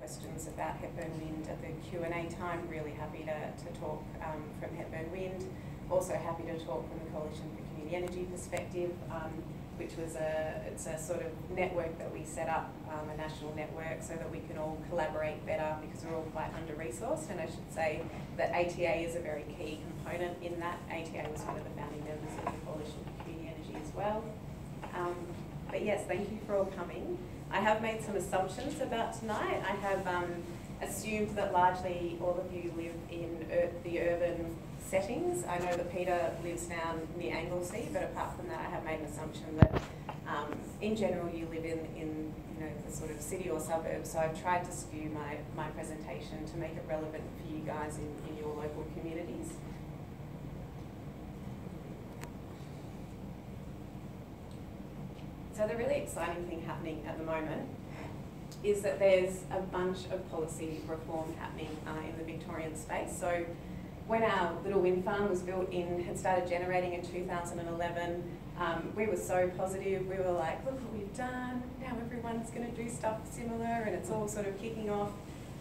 questions about Hepburn Wind at the Q&A time. Really happy to talk from Hepburn Wind. Also happy to talk from the Coalition for Community Energy perspective, which was it's a sort of network that we set up, a national network, so that we can all collaborate better because we're all quite under-resourced. And I should say that ATA is a very key component in that. ATA was one of the founding members of the Coalition for Community Energy as well. But yes, thank you for all coming. I have made some assumptions about tonight. I have assumed that largely all of you live in the urban settings. I know that Peter lives now near Anglesey, but apart from that, I have made an assumption that in general you live in the sort of city or suburbs. So I've tried to skew my presentation to make it relevant for you guys in your local communities. So the really exciting thing happening at the moment is that there's a bunch of policy reform happening in the Victorian space. So when our little wind farm was built had started generating in 2011, we were so positive. We were like, look what we've done. Now everyone's going to do stuff similar, and it's all sort of kicking off.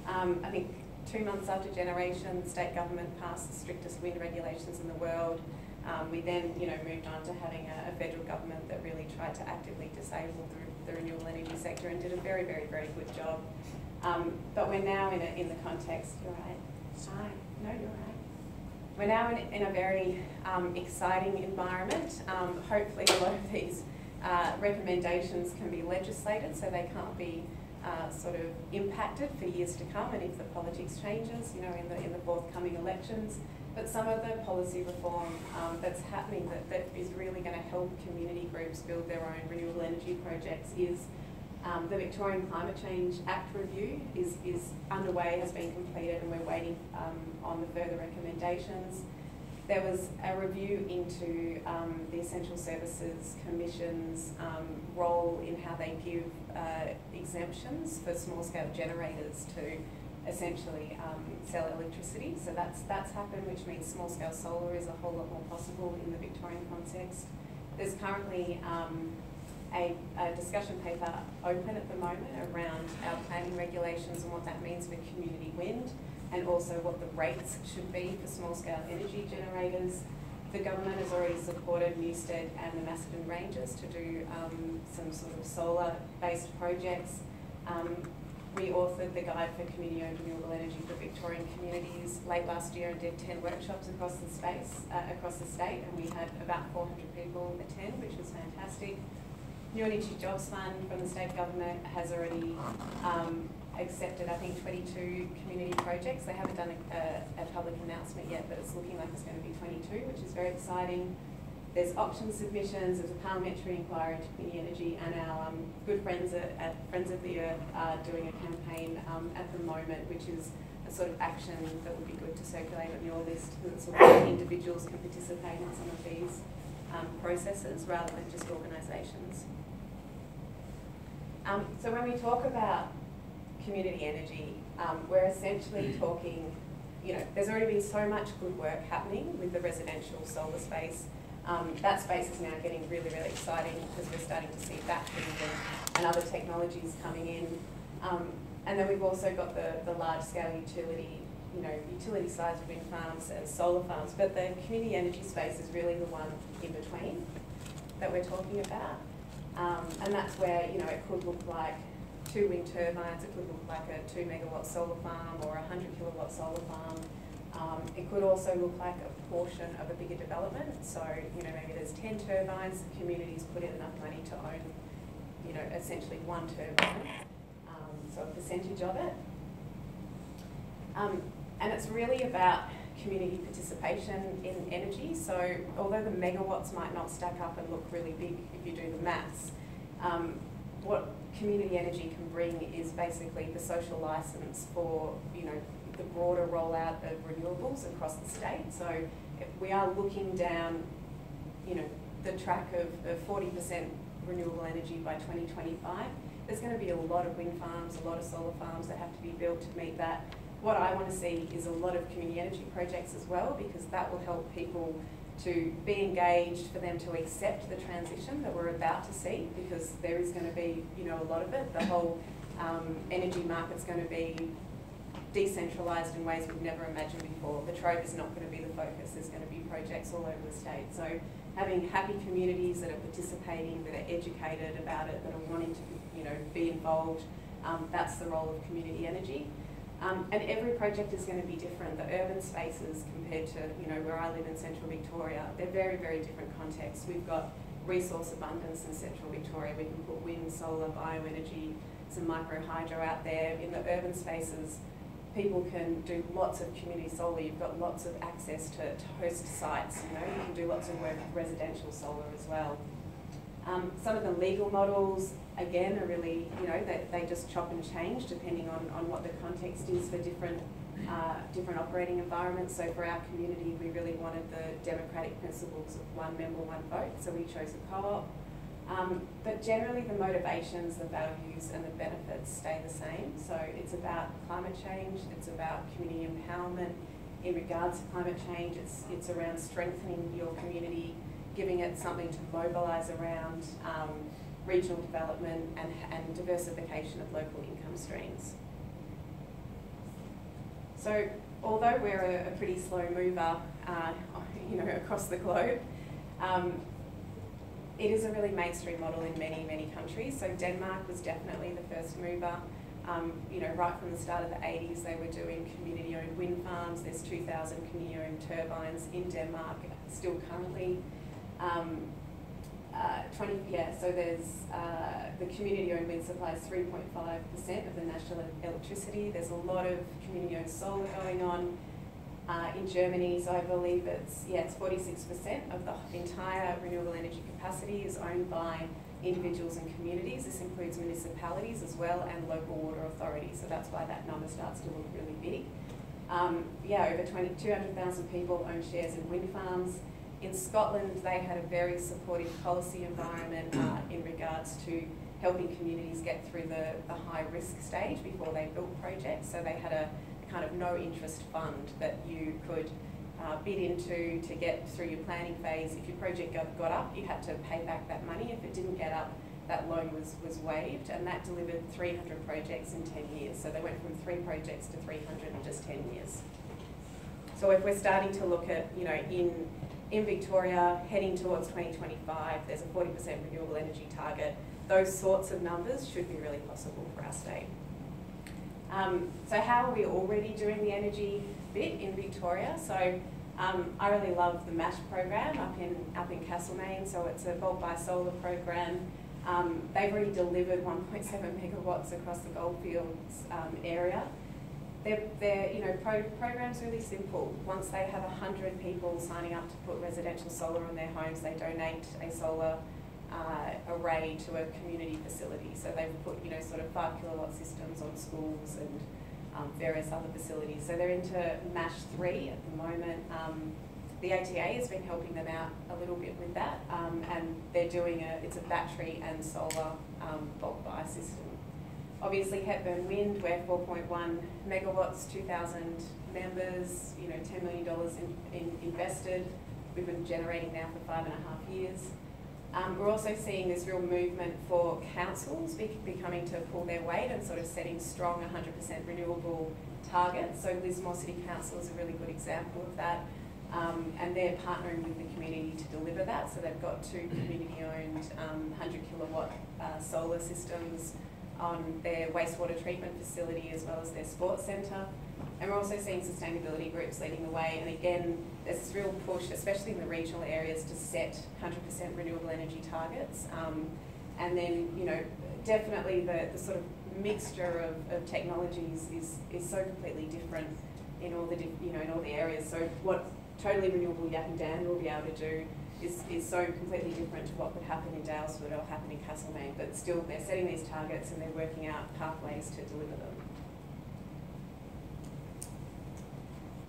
I think 2 months after generation, the state government passed the strictest wind regulations in the world. We then, moved on to having a federal government that really tried to actively disable the renewable energy sector and did a very, very, very good job. But we're now in the context. You're right. Hi. No, you're right. We're now in a very exciting environment. Hopefully, a lot of these recommendations can be legislated, so they can't be sort of impacted for years to come, and if the politics changes, in the forthcoming elections. But some of the policy reform that's happening that is really going to help community groups build their own renewable energy projects is the Victorian Climate Change Act review is underway, has been completed, and we're waiting on the further recommendations. There was a review into the Essential Services Commission's role in how they give exemptions for small-scale generators to essentially sell electricity. So that's happened, which means small-scale solar is a whole lot more possible in the Victorian context. There's currently a discussion paper open at the moment around our planning regulations and what that means for community wind, and also what the rates should be for small-scale energy generators. The government has already supported Newstead and the Macedon Ranges to do some sort of solar-based projects. We authored the Guide for Community-Owned Renewable Energy for Victorian Communities late last year and did 10 workshops across the state, and we had about 400 people attend, which was fantastic. New Energy Jobs Fund from the state government has already accepted, I think, 22 community projects. They haven't done a public announcement yet, but it's looking like it's going to be 22, which is very exciting. There's option submissions, there's a parliamentary inquiry into community energy, and our good friends at Friends of the Earth are doing a campaign at the moment, which is a sort of action that would be good to circulate on your list, so that individuals can participate in some of these processes rather than just organisations. So when we talk about community energy, we're essentially talking, there's already been so much good work happening with the residential solar space. That space is now getting really, really exciting because we're starting to see batteries and other technologies coming in. And then we've also got the large-scale utility-sized wind farms and solar farms. But the community energy space is really the one in between that we're talking about. And that's where, it could look like 2 wind turbines, it could look like a 2 megawatt solar farm or a 100 kilowatt solar farm. It could also look like a portion of a bigger development. So, maybe there's 10 turbines, the community's put in enough money to own, essentially 1 turbine, so a percentage of it. And it's really about community participation in energy. So, although the megawatts might not stack up and look really big if you do the maths, what community energy can bring is basically the social license for, the broader rollout of renewables across the state. So if we are looking down, the track of 40% renewable energy by 2025. There's going to be a lot of wind farms, a lot of solar farms that have to be built to meet that. What I want to see is a lot of community energy projects as well, because that will help people to be engaged, for them to accept the transition that we're about to see, because there is going to be, a lot of it. The whole energy market's going to be decentralised in ways we've never imagined before. The Trove is not going to be the focus. There's going to be projects all over the state. So having happy communities that are participating, that are educated about it, that are wanting to, be involved, that's the role of community energy. And every project is going to be different. The urban spaces compared to, where I live in central Victoria, they're very, very different contexts. We've got resource abundance in central Victoria. We can put wind, solar, bioenergy, some micro hydro out there. In the urban spaces, people can do lots of community solar. You've got lots of access to host sites. You can do lots of work with residential solar as well. Some of the legal models, again, are really, they just chop and change depending on what the context is for different operating environments. So for our community, we really wanted the democratic principles of one member, one vote. So we chose a co-op. But generally the motivations, the values and the benefits stay the same. So it's about climate change, it's about community empowerment. In regards to climate change, it's around strengthening your community, giving it something to mobilise around, regional development and diversification of local income streams. So although we're a pretty slow mover, across the globe, it is a really mainstream model in many, many countries. So Denmark was definitely the first mover. Right from the start of the 80s, they were doing community-owned wind farms. There's 2,000 community-owned turbines in Denmark still currently. So there's the community-owned wind supplies 3.5% of the national electricity. There's a lot of community-owned solar going on. In Germany, so I believe it's 46% of the entire renewable energy capacity is owned by individuals and communities. This includes municipalities as well and local water authorities. So that's why that number starts to look really big. Over 200,000 people own shares in wind farms. In Scotland, they had a very supportive policy environment in regards to helping communities get through the high risk stage before they built projects. So they had a kind of no interest fund that you could bid into to get through your planning phase. If your project got up, you had to pay back that money. If it didn't get up, that loan was waived, and that delivered 300 projects in 10 years. So they went from 3 projects to 300 in just 10 years. So if we're starting to look at, in Victoria, heading towards 2025, there's a 40% renewable energy target. Those sorts of numbers should be really possible for our state. So how are we already doing the energy bit in Victoria? So I really love the MASH program up in Castlemaine. So it's a bulk buy solar program. They've already delivered 1.7 megawatts across the Goldfields area. Program's really simple. Once they have 100 people signing up to put residential solar on their homes, they donate a solar array to a community facility. So they've put, sort of 5 kilowatt systems on schools and various other facilities. So they're into MASH 3 at the moment. The ATA has been helping them out a little bit with that, and they're doing it's a battery and solar bulk buy system. Obviously Hepburn Wind, we're 4.1 megawatts, 2,000 members, $10 million invested. We've been generating now for 5.5 years. We're also seeing this real movement for councils becoming to pull their weight and sort of setting strong 100% renewable targets. So Lismore City Council is a really good example of that. And they're partnering with the community to deliver that. So they've got 2 community-owned 100 kilowatt solar systems on their wastewater treatment facility as well as their sports centre. And we're also seeing sustainability groups leading the way. And again, there's this real push, especially in the regional areas, to set 100% renewable energy targets. And then, definitely the sort of mixture of technologies is so completely different in all the in all the areas. So what totally renewable Yakandan will be able to do is so completely different to what would happen in Dalesford or happen in Castlemaine. But still, they're setting these targets and they're working out pathways to deliver them.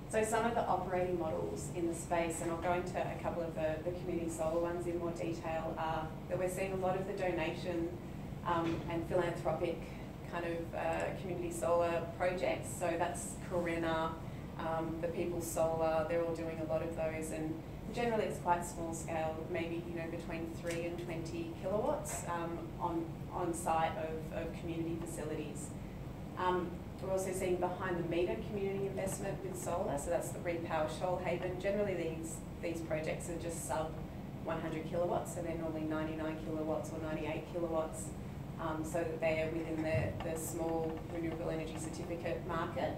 So some of the operating models in the space, and I'll go into a couple of the community solar ones in more detail, are that we're seeing a lot of the donation and philanthropic kind of community solar projects. So that's Carena, the People's Solar, they're all doing a lot of those. And generally it's quite small scale, maybe between 3 and 20 kilowatts on site of community facilities. We're also seeing behind the meter community investment with solar, so that's the Repower Shoalhaven. Generally these projects are just sub 100 kilowatts, so they're normally 99 kilowatts or 98 kilowatts, so that they are within the small renewable energy certificate market.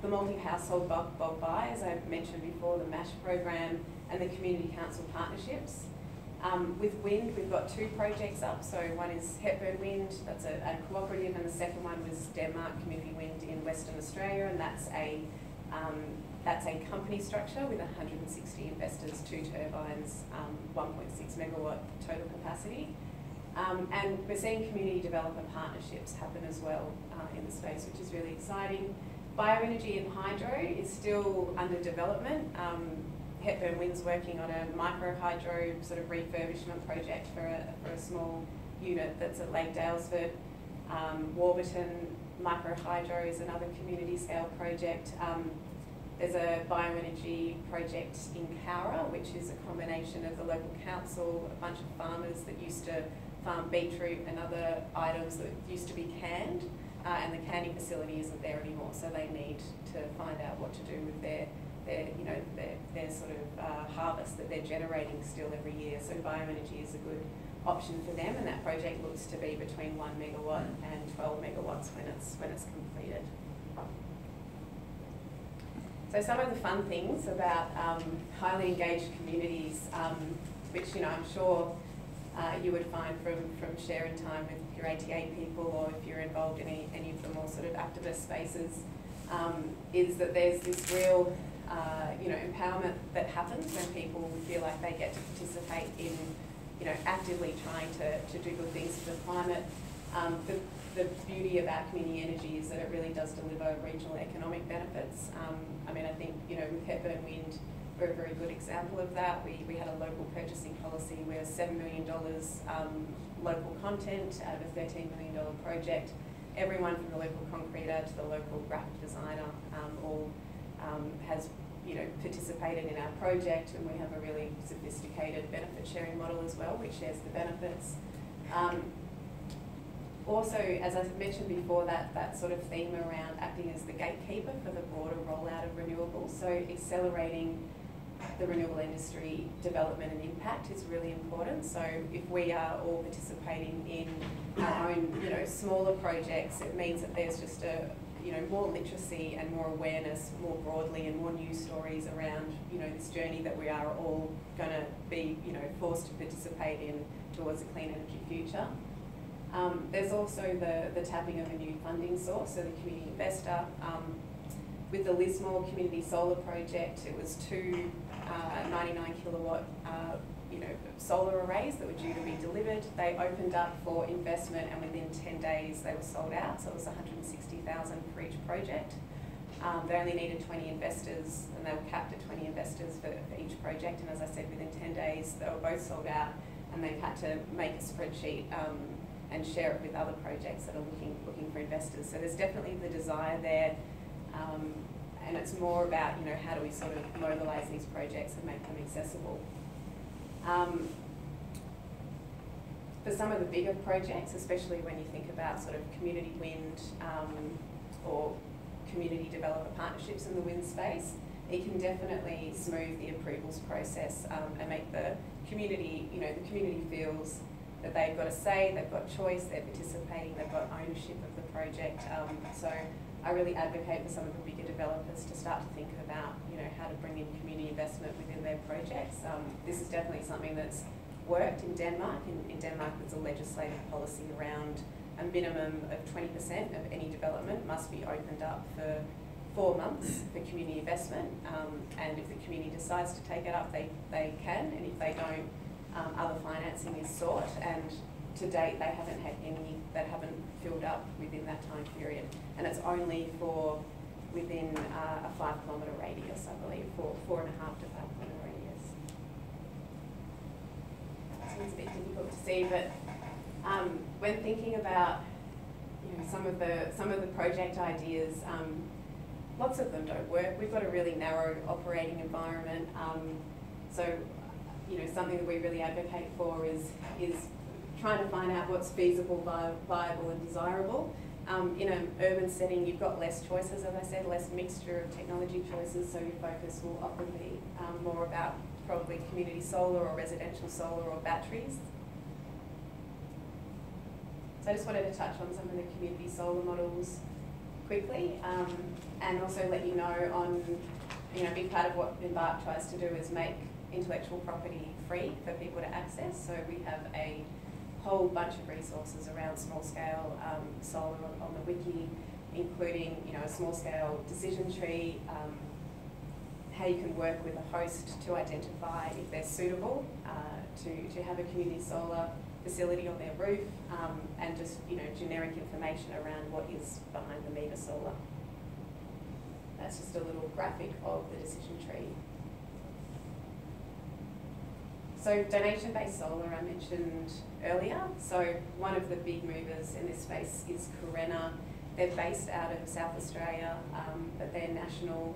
The multi-household bulk buy, as I mentioned before, the MASH program and the community council partnerships. With wind, we've got 2 projects up. So one is Hepburn Wind, that's a cooperative, and the second one was Denmark Community Wind in Western Australia, and that's a company structure with 160 investors, 2 turbines, 1.6 megawatt total capacity. And we're seeing community developer partnerships happen as well in the space, which is really exciting. Bioenergy and hydro is still under development. Hepburn Wind's working on a micro hydro sort of refurbishment project for a small unit that's at Lake Dalesford. Warburton Micro Hydro is another community scale project. There's a bioenergy project in Cowra, which is a combination of the local council, a bunch of farmers that used to farm beetroot and other items that used to be canned, and the canning facility isn't there anymore, so they need to find out what to do with their sort of harvest that they're generating still every year. So bioenergy is a good option for them, and that project looks to be between 1 megawatt and 12 megawatts when it's completed. So some of the fun things about highly engaged communities, which I'm sure you would find from sharing time with your ATA people, or if you're involved in any of the more sort of activist spaces, is that there's this real empowerment that happens when people feel like they get to participate in actively trying to do good things for the climate. The beauty about community energy is that it really does deliver regional economic benefits. I think with Hepburn Wind, we're a very good example of that. We had a local purchasing policy where $7 million local content out of a $13 million project. Everyone from the local concreter to the local graphic designer all has participated in our project, and we have a really sophisticated benefit sharing model as well, which shares the benefits. Also, as I mentioned before, that sort of theme around acting as the gatekeeper for the broader rollout of renewables, so accelerating the renewable industry development and impact is really important. So if we are all participating in our own smaller projects, it means that there's just more literacy and more awareness more broadly, and more news stories around this journey that we are all going to be forced to participate in towards a clean energy future. There's also the tapping of a new funding source, so the community investor. With the Lismore Community Solar Project, it was 2 99 kilowatt solar arrays that were due to be delivered. They opened up for investment, and within 10 days they were sold out, so it was $160,000 for each project. They only needed 20 investors, and they were capped at 20 investors for each project, and as I said, within 10 days they were both sold out, and they've had to make a spreadsheet and share it with other projects that are looking for investors. So there's definitely the desire there, and it's more about how do we sort of mobilise these projects and make them accessible. For some of the bigger projects, especially when you think about sort of community wind or community developer partnerships in the wind space, it can definitely smooth the approvals process and make the community, the community feels that they've got a say, they've got choice, they're participating, they've got ownership of the project. So I really advocate for some of the bigger developers to start to think about, how to bring in community investment within their projects. This is definitely something that's worked in Denmark. In Denmark, there's a legislative policy around a minimum of 20% of any development must be opened up for 4 months for community investment. And if the community decides to take it up, they can, and if they don't, other financing is sought, and to date they haven't had any that haven't filled up within that time period, and it's only for within a 5 kilometre radius, I believe, for 4.5 to 5 kilometre radius. It's a bit difficult to see, but when thinking about some of the project ideas, lots of them don't work. We've got a really narrow operating environment. So, you know, something that we really advocate for is trying to find out what's feasible, viable and desirable. In an urban setting, you've got less choices, as I said, less mixture of technology choices, so your focus will often be more about probably community solar or residential solar or batteries. So I just wanted to touch on some of the community solar models quickly, and also let you know on, you know, a big part of what Embark tries to do is make intellectual property free for people to access. So we have a whole bunch of resources around small-scale solar on the wiki, including, you know, a small-scale decision tree, how you can work with a host to identify if they're suitable to have a community solar facility on their roof, and just, you know, generic information around what is behind the meter solar. That's just a little graphic of the decision tree. So donation-based solar I mentioned earlier. So one of the big movers in this space is Carena. They're based out of South Australia, but they're national.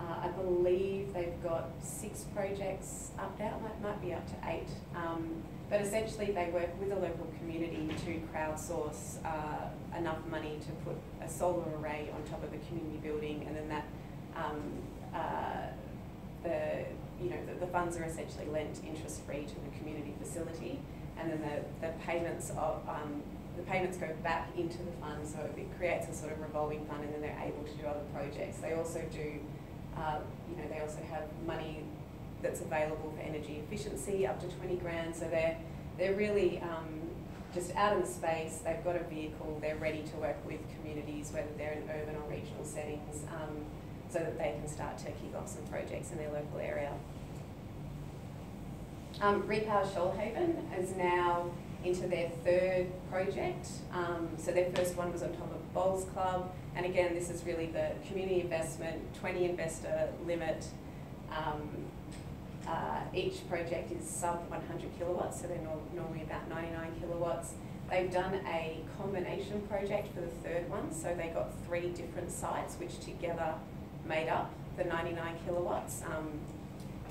I believe they've got 6 projects up now, might be up to 8. But essentially they work with the local community to crowdsource enough money to put a solar array on top of a community building, and then that the funds are essentially lent interest-free to the community facility, and then the payments go back into the fund, so it creates a sort of revolving fund, and then they're able to do other projects. They also do, they also have money that's available for energy efficiency up to 20 grand. So they're really just out in the space. They've got a vehicle. They're ready to work with communities, whether they're in urban or regional settings, so that they can start to kick off some projects in their local area. Repower Shoalhaven is now into their 3rd project. So their first one was on top of Bowls Club, and again, this is really the community investment, 20 investor limit. Each project is sub 100 kilowatts, so they're normally about 99 kilowatts. They've done a combination project for the 3rd one, so they got 3 different sites which together made up the 99 kilowatts.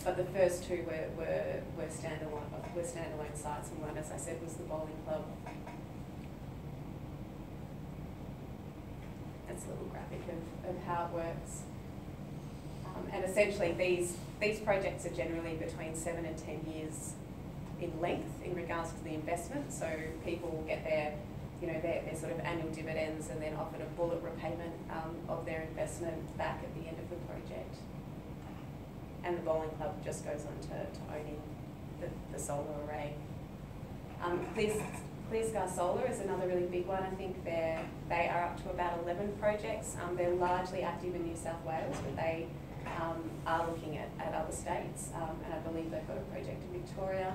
But the first 2 were standalone sites, and one, as I said, was the bowling club. That's a little graphic of how it works. And essentially these projects are generally between 7 and 10 years in length in regards to the investment. So people will get their sort of annual dividends and then often a bullet repayment of their investment back at the end of the project. And the bowling club just goes on to owning the solar array. Clear Sky Solar is another really big one. I think they are up to about 11 projects. They're largely active in New South Wales, but they are looking at other states, and I believe they've got a project in Victoria.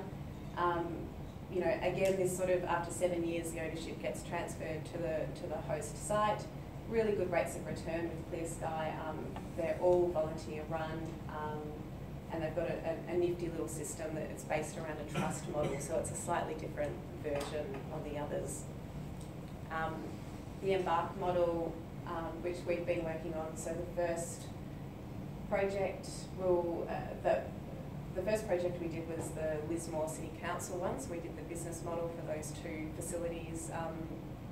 Again, this sort of after 7 years, the ownership gets transferred to the host site. Really good rates of return with Clear Sky. They're all volunteer run, and they've got a nifty little system that it's based around a trust model, so it's a slightly different version of the others. The Embark model, which we've been working on, so the first project the first project we did was the Lismore City Council one, so we did the business model for those 2 facilities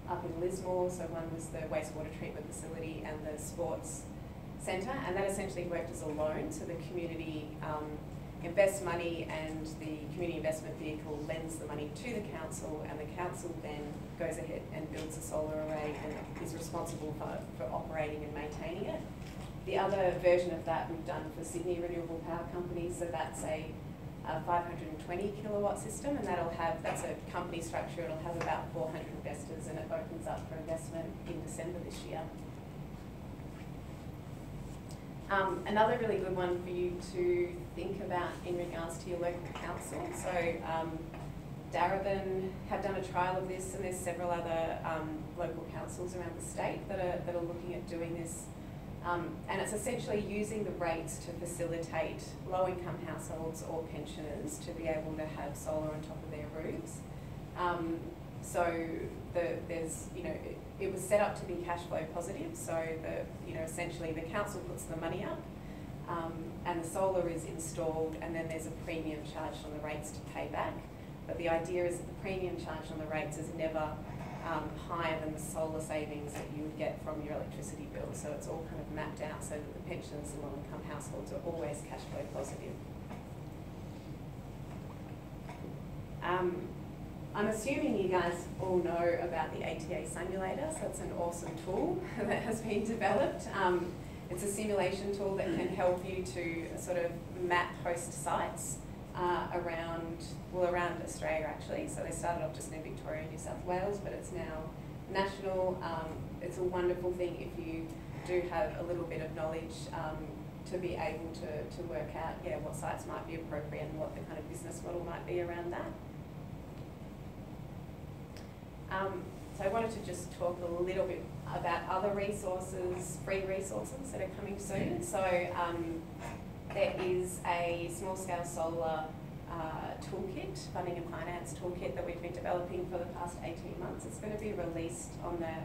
up in Lismore. So one was the wastewater treatment facility and the sports centre, and that essentially worked as a loan, so the community invests money and the community investment vehicle lends the money to the council, and the council then goes ahead and builds a solar array and is responsible for operating and maintaining it. The other version of that we've done for Sydney Renewable Power Company, so that's a 520 kilowatt system, and that's a company structure. It'll have about 400 investors, and it opens up for investment in December this year. Another really good one for you to think about in regards to your local council. So Darebin have done a trial of this, and there's several other local councils around the state that are looking at doing this. And it's essentially using the rates to facilitate low-income households or pensioners to be able to have solar on top of their roofs. It was set up to be cash flow positive. So essentially the council puts the money up. and the solar is installed, and then there's a premium charged on the rates to pay back. But the idea is that the premium charged on the rates is never higher than the solar savings that you would get from your electricity bill. So it's all kind of mapped out so that the pensioners and low-income households are always cash flow positive. I'm assuming you guys all know about the ATA simulator, so it's an awesome tool that has been developed. It's a simulation tool that can help you to sort of map host sites around Australia actually. So they started off just in Victoria and New South Wales, but it's now national. It's a wonderful thing if you do have a little bit of knowledge to be able to work out what sites might be appropriate and what the kind of business model might be around that. So I wanted to just talk a little bit about other resources, free resources that are coming soon. So there is a small-scale solar toolkit, funding and finance toolkit that we've been developing for the past 18 months. It's going to be released on the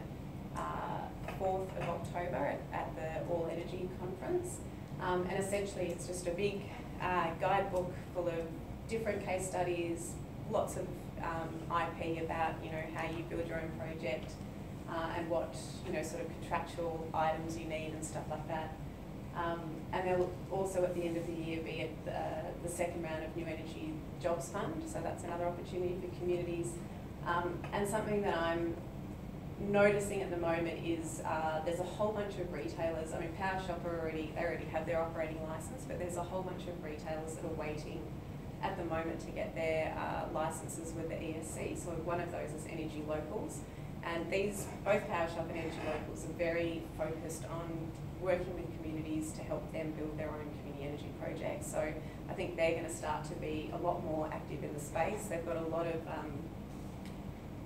4th of October at the All Energy Conference. And essentially it's just a big guidebook full of different case studies, lots of IP about how you build your own project and what sort of contractual items you need and stuff like that. And there'll also at the end of the year be the second round of New Energy Jobs Fund, so that's another opportunity for communities. And something that I'm noticing at the moment is there's a whole bunch of retailers. I mean, PowerShop already have their operating license, but there's a whole bunch of retailers that are waiting at the moment to get their licenses with the ESC. So one of those is Energy Locals, and both PowerShop and Energy Locals are very focused on working with communities to help them build their own community energy projects. So I think they're going to start to be a lot more active in the space. They've got a lot of,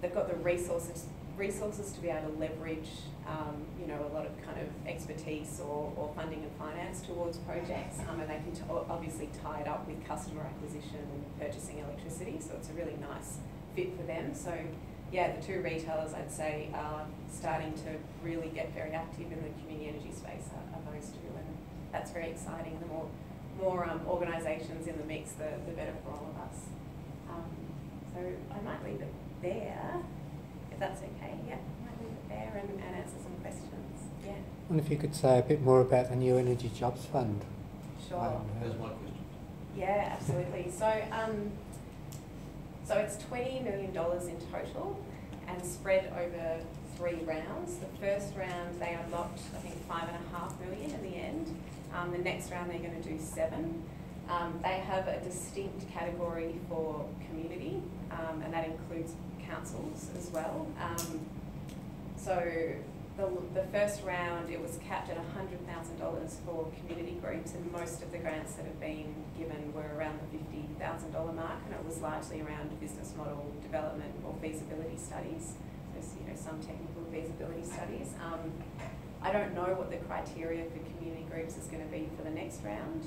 they've got the resources to be able to leverage, a lot of kind of expertise or funding and finance towards projects, and they can obviously tie it up with customer acquisition and purchasing electricity. So it's a really nice fit for them. So yeah, the two retailers I'd say are starting to really get very active in the community energy space are those two, and that's very exciting. The more organisations in the mix, the better for all of us. So I might leave it there, if that's okay. Yeah, I might leave it there and answer some questions. Yeah. And if you could say a bit more about the New Energy Jobs Fund. Sure. There's one question. Yeah, absolutely. So it's $20 million in total and spread over 3 rounds. The first round they unlocked, I think, $5.5 million in the end. The next round they're going to do 7. They have a distinct category for community, and that includes councils as well. So the first round, it was capped at $100,000 for community groups, and most of the grants that have been given were around the $50,000 mark, and it was largely around business model development or feasibility studies. So some technical feasibility studies. I don't know what the criteria for community groups is going to be for the next round.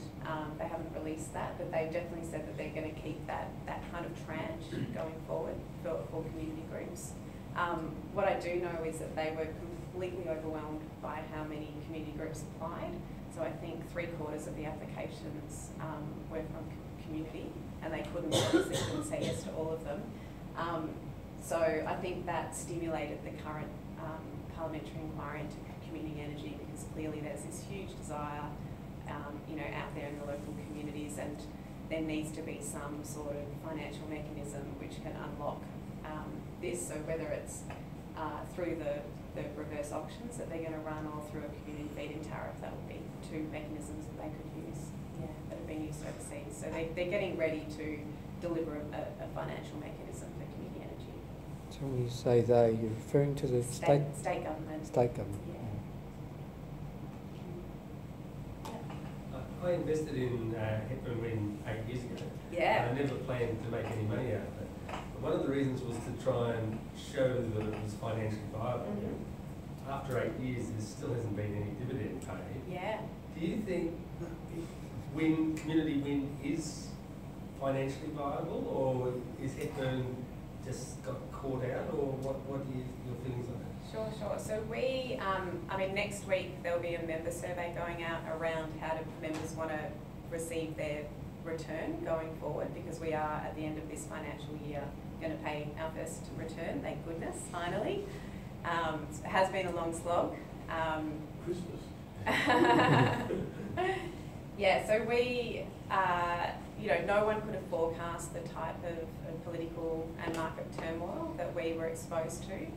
They haven't released that, but they've definitely said that they're going to keep that kind of tranche going forward for community groups. What I do know is that they were completely overwhelmed by how many community groups applied. So I think 3/4 of the applications were from community, and they couldn't say yes to all of them. So I think that stimulated the current parliamentary inquiry into community energy, because clearly there's this huge desire out there in the local communities, and there needs to be some sort of financial mechanism which can unlock this. So whether it's through the reverse auctions that they're going to run, or through a community feed-in tariff, that would be 2 mechanisms that they could use, that have been used overseas. So they're getting ready to deliver a financial mechanism for community energy. So when you say they, you're referring to the state government. State government. Yeah. I invested in Hepburn Wind 8 years ago. Yeah. I never planned to make any money out of it. But one of the reasons was to try and show that it was financially viable. Mm-hmm. After 8 years, there still hasn't been any dividend paid. Yeah. Do you think community wind is financially viable, or is Hepburn just got caught out, or what are your feelings on that? Sure. So we, I mean, next week there'll be a member survey going out around how do members want to receive their return going forward, because we are at the end of this financial year going to pay our first return, thank goodness, finally. It has been a long slog. Christmas. Yeah, so we, you know, no one could have forecast the type of political and market turmoil that we were exposed to.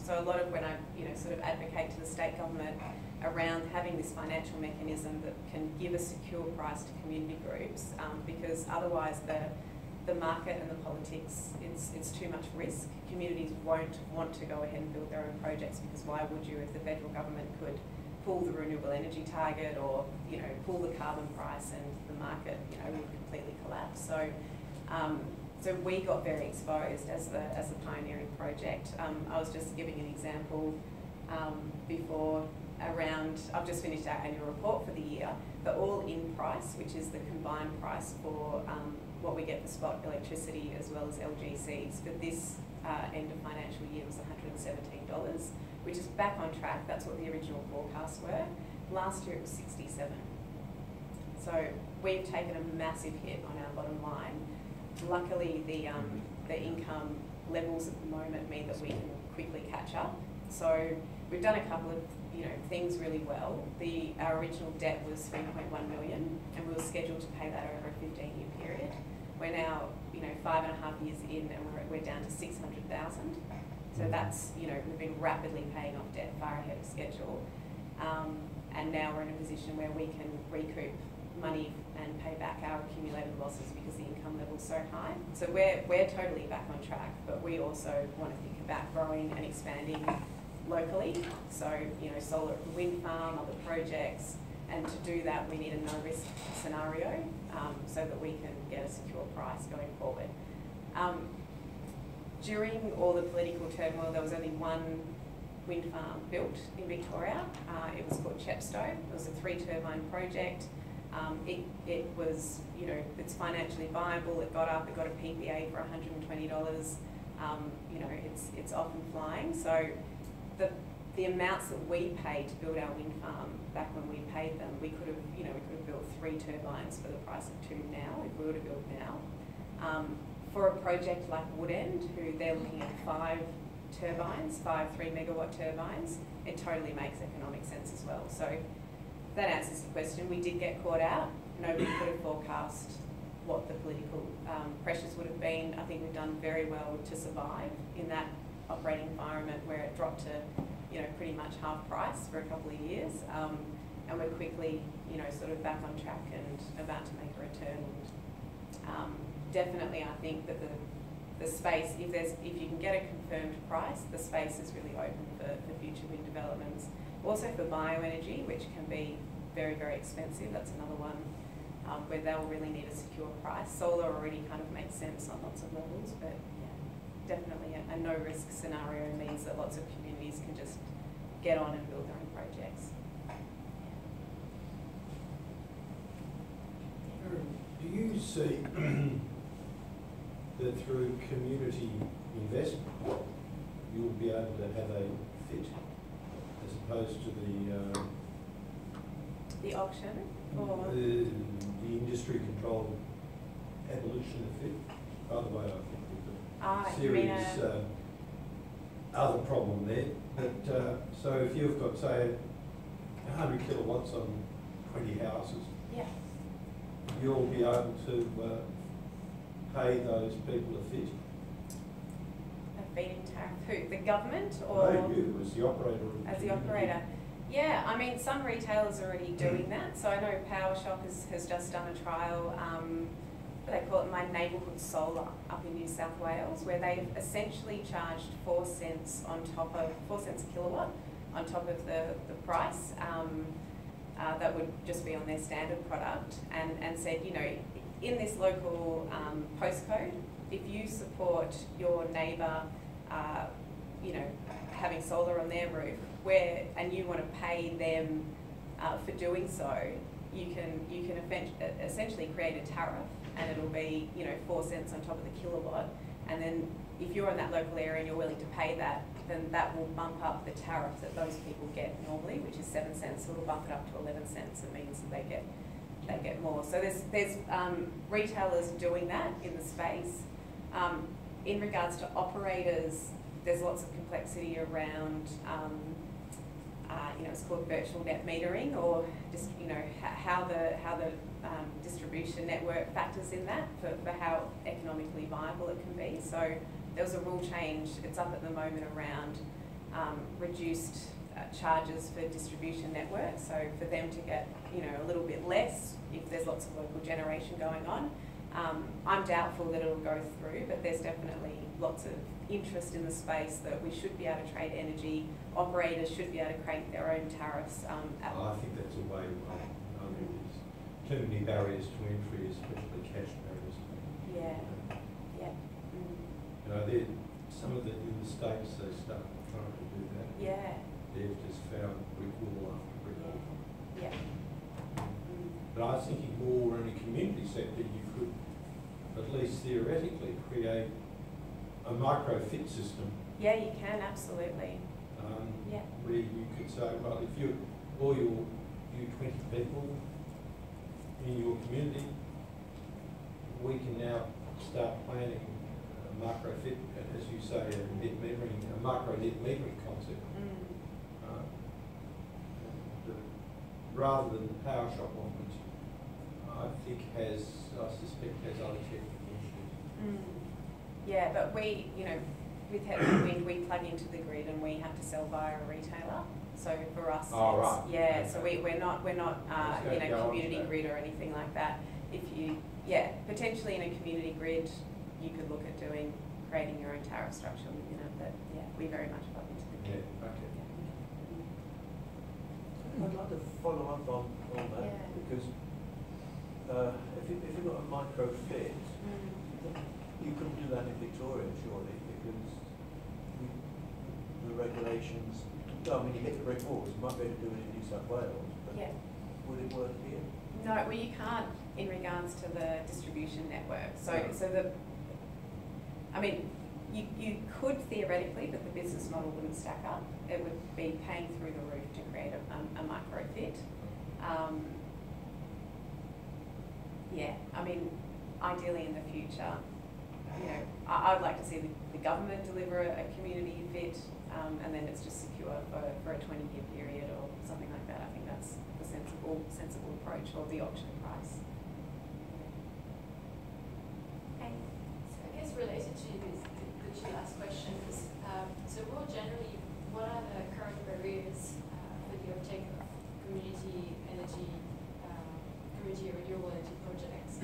So a lot of when I, you know, sort of advocate to the state government around having this financial mechanism that can give a secure price to community groups, because otherwise the market and the politics, it's too much risk. Communities won't want to go ahead and build their own projects, because why would you if the federal government could pull the renewable energy target or, you know, pull the carbon price and the market, you know, would completely collapse. So, so we got very exposed as the pioneering project. I was just giving an example before around, I've just finished our annual report for the year. The all-in price, which is the combined price for what we get for spot electricity as well as LGCs, for this end of financial year was $117, which is back on track. That's what the original forecasts were. Last year it was 67. So we've taken a massive hit on our bottom line. Luckily, the income levels at the moment mean that we can quickly catch up. So we've done a couple of, you know, things really well. Our original debt was 3.1 million, and we were scheduled to pay that over a 15-year period. We're now, you know, 5.5 years in, and we're down to 600,000. So that's, you know, we've been rapidly paying off debt far ahead of schedule. And now we're in a position where we can recoup money and pay back our accumulated losses because the income level's so high. So we're totally back on track, but we also want to think about growing and expanding locally. So, you know, solar at the wind farm, other projects, and to do that we need a no-risk scenario so that we can get a secure price going forward. During all the political turmoil, there was only one wind farm built in Victoria. It was called Chepstow. It was a 3-turbine project. It was, you know, it's financially viable. It got up. It got a PPA for $120. You know, it's off and flying. So the amounts that we paid to build our wind farm back when we paid them, we could have, you know, we could have built 3 turbines for the price of 2 now if we were to build now. For a project like Woodend, who they're looking at 5 turbines, 5 3-megawatt turbines, it totally makes economic sense as well. So that answers the question. We did get caught out. Nobody could have forecast what the political pressures would have been. I think we've done very well to survive in that operating environment where it dropped to, you know, pretty much half price for a couple of years. And we're quickly, you know, sort of back on track and about to make a return. Definitely, I think that the space, if you can get a confirmed price, the space is really open for future wind developments. Also for bioenergy, which can be very, very expensive. That's another one where they'll really need a secure price. Solar already kind of makes sense on lots of levels, but yeah, definitely a no-risk scenario means that lots of communities can just get on and build their own projects. Do you see that through community investment you'll be able to have a fit as opposed to the auction or the industry-controlled abolition of fit? By the way, I think there's a serious other problem there. But so if you've got, say, 100 kilowatts on 20 houses, yeah, you'll be able to pay those people a fit. a feed-in tariff. Who? The government or? No, you as the operator. As the operator. Yeah, I mean, some retailers are already doing that. So I know PowerShop has just done a trial, they call it My Neighbourhood Solar up in New South Wales, where they've essentially charged 4 cents on top of, 4 cents a kilowatt on top of the price that would just be on their standard product, and said, you know, in this local postcode, if you support your neighbour, you know, having solar on their roof, and you want to pay them for doing so, you can essentially create a tariff, and it'll be, you know, 4 cents on top of the kilowatt. And then if you're in that local area and you're willing to pay that, then that will bump up the tariff that those people get normally, which is 7 cents. So it'll bump it up to 11 cents. It means that they get more. So there's retailers doing that in the space. In regards to operators, there's lots of complexity around, it's called virtual net metering, or just how the distribution network factors in that for how economically viable it can be. So there was a rule change. It's up at the moment around reduced charges for distribution networks. So for them to get a little bit less if there's lots of local generation going on. I'm doubtful that it'll go through, but there's definitely lots of interest in the space that we should be able to trade energy. Operators should be able to create their own tariffs. I think that's a way to go. There's too many barriers to entry, especially cash barriers. Yeah, yeah. Some of the in the States, they start trying to do that. Yeah. They've just found brick wall after brick wall. Yeah. But I was thinking more in a community sector, you could at least theoretically create a micro-fit system. Yeah, you can, absolutely. Yeah. Where you could say, well, if you 20 people in your community, we can now start planning a micro-fit, as you say, a micro-net metering concept. Rather than the power shop one, which I suspect has other technical issues. Yeah, but we, with Hepburn Wind, we plug into the grid and we have to sell via a retailer. So for us, so we're not in a community grid or anything like that. Potentially in a community grid, you could look at creating your own tariff structure within it, but we very much plug into the grid. Yeah, okay. I'd like to follow up on that because if you've got a micro fit, you couldn't do that in Victoria, surely, because the regulations. I mean, you hit the brick walls. You might be able to do it in New South Wales, but would it work here? No, well, you can't in regards to the distribution network. You could theoretically, but the business model wouldn't stack up. It would be paying through the roof to create a micro fit. Ideally in the future, I'd like to see the government deliver a community fit, and then it's just secure for a 20-year period or something like that. I think that's the sensible approach, or the option price. So I guess related to the last question is, so more generally, what are the current barriers for the uptake of community energy, community renewable energy projects,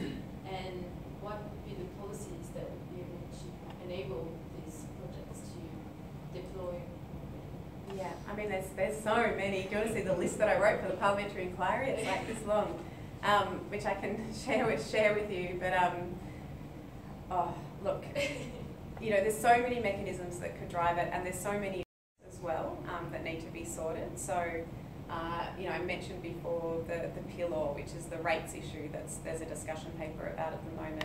and what would be the policies that would be able to enable these projects to deploy? Yeah, there's so many. Do you want to see the list that I wrote for the parliamentary inquiry? It's like this long, which I can share with you. But look, there's so many mechanisms that could drive it, and there's so many as well that need to be sorted. So, I mentioned before the PILOR, which is the rates issue. There's a discussion paper about at the moment.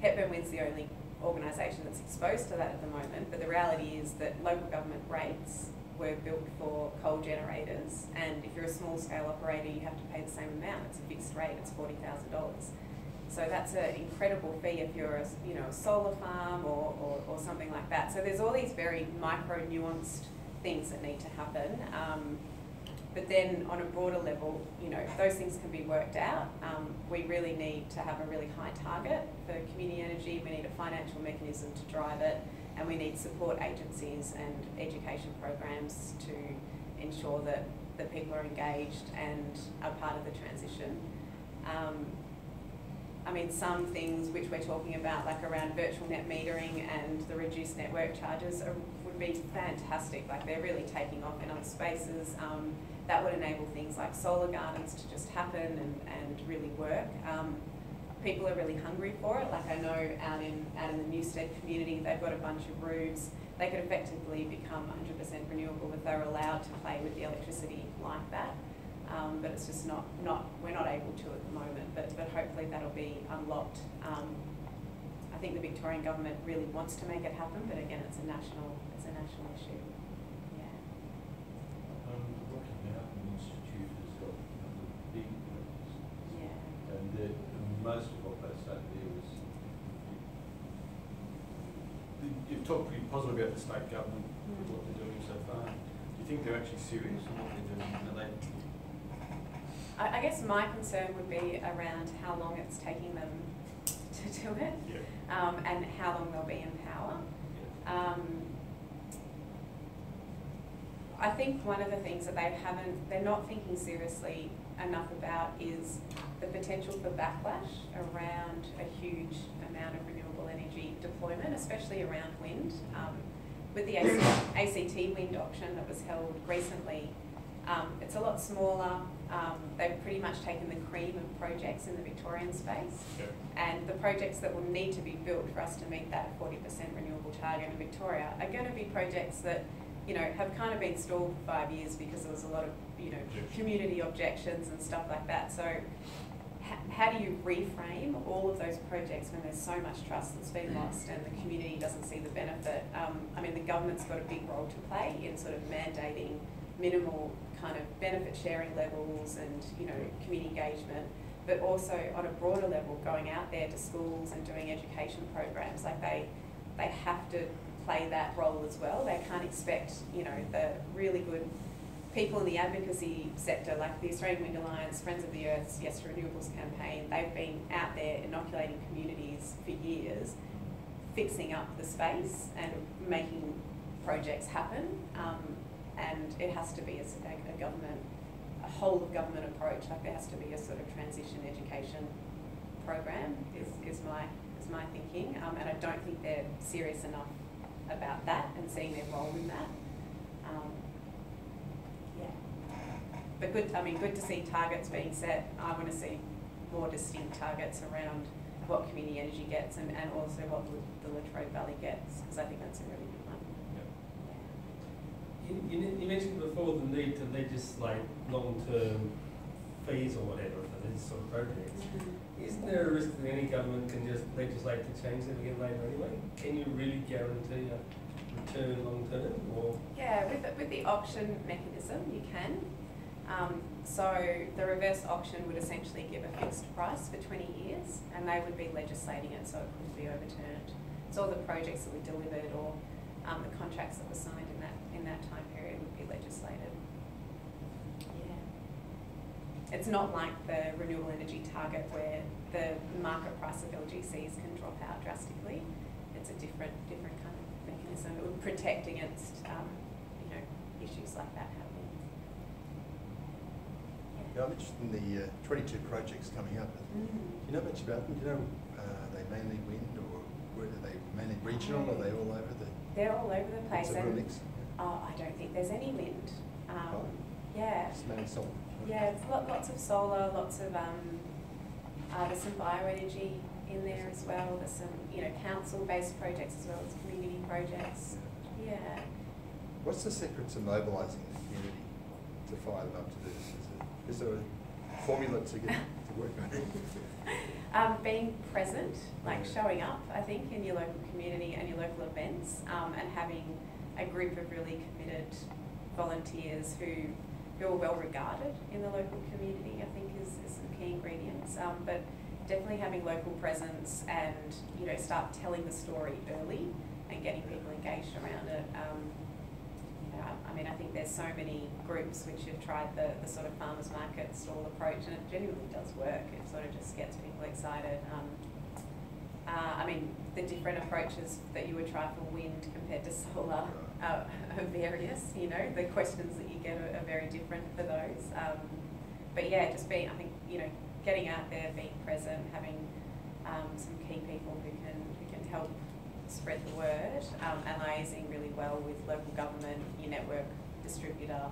Hepburn Wind's the only organisation that's exposed to that at the moment, but the reality is that local government rates were built for coal generators, and if you're a small scale operator, you have to pay the same amount. It's a fixed rate. It's $40,000. So that's an incredible fee if you're a solar farm or something like that. So there's all these very micro nuanced things that need to happen. But then on a broader level, those things can be worked out. We really need to have a really high target for community energy. We need a financial mechanism to drive it, and we need support agencies and education programs to ensure that people are engaged and are part of the transition. Some things which we're talking about, like around virtual net metering and the reduced network charges, would be fantastic. Like, they're really taking off in other spaces. That would enable things like solar gardens to just happen and really work. People are really hungry for it. Like, I know out in the Newstead community, they've got a bunch of roofs. They could effectively become 100% renewable if they were allowed to play with the electricity like that. But it's just we're not able to at the moment, but hopefully that'll be unlocked. I think the Victorian government really wants to make it happen, but again, it's a national issue. positive about the state government with what they're doing so far. Do you think they're actually serious in what they're doing? Are they? I guess my concern would be around how long it's taking them to do it, and how long they'll be in power. I think one of the things that they're not thinking seriously enough about is the potential for backlash around a huge amount of renewable energy deployment, especially around wind. With the ACT wind auction that was held recently, it's a lot smaller. They've pretty much taken the cream of projects in the Victorian space, and the projects that will need to be built for us to meet that 40% renewable target in Victoria are going to be projects that, you know, have kind of been stalled for 5 years because there was a lot of, you know, community objections and stuff like that. So how do you reframe all of those projects when there's so much trust that's been lost and the community doesn't see the benefit? I mean, the government's got a big role to play in sort of mandating minimal kind of benefit sharing levels and, you know, community engagement, but also on a broader level, going out there to schools and doing education programs. Like they have to play that role as well. They can't expect, you know, the really good people in the advocacy sector, like the Australian Wind Alliance, Friends of the Earth, Yes to Renewables campaign. They've been out there inoculating communities for years, fixing up the space and making projects happen. And it has to be a government, a whole of government approach. Like there has to be a sort of transition education program is my thinking. And I don't think they're serious enough about that and seeing their role in that. But good. I mean, good to see targets being set. I want to see more distinct targets around what community energy gets and also what the Latrobe Valley gets, because I think that's a really good one. You mentioned before the need to legislate long-term fees or whatever for these sort of projects. Isn't there a risk that any government can just legislate to change them again later anyway? Can you really guarantee a return long-term? Or? Yeah, with the auction mechanism, you can. So the reverse auction would essentially give a fixed price for 20 years, and they would be legislating it so it couldn't be overturned. So all the projects that were delivered or the contracts that were signed in that time period would be legislated. Yeah. It's not like the renewable energy target where the market price of LGCs can drop out drastically. It's a different kind of mechanism. It would protect against you know, issues like that happening. Yeah, I'm interested in the 22 projects coming up. Do you know much about them? Do you know, are they mainly wind, or are they mainly regional? Are they all over the? They're all over the place. It's a real mix. I don't think there's any wind. Yeah. It's mainly solar. Yeah, it's lots of solar, lots of there's some bioenergy in there as well. There's some, you know, council-based projects as well as community projects. Yeah. What's the secret to mobilising the community to fire them up to do this? Is there a formula to get to work on? Being present, like showing up, I think, in your local community and your local events, and having a group of really committed volunteers who are well regarded in the local community, I think is some key ingredients. But definitely having local presence and, you know, start telling the story early and getting people engaged around it. I mean, I think there's so many groups which have tried the sort of farmers market stall approach, and it genuinely does work. It sort of just gets people excited. I mean, the different approaches that you would try for wind compared to solar are various. You know, the questions that you get are very different for those. But yeah, just being, I think, you know, getting out there, being present, having some key people who can help spread the word, and liaising really well with local government, your network distributor,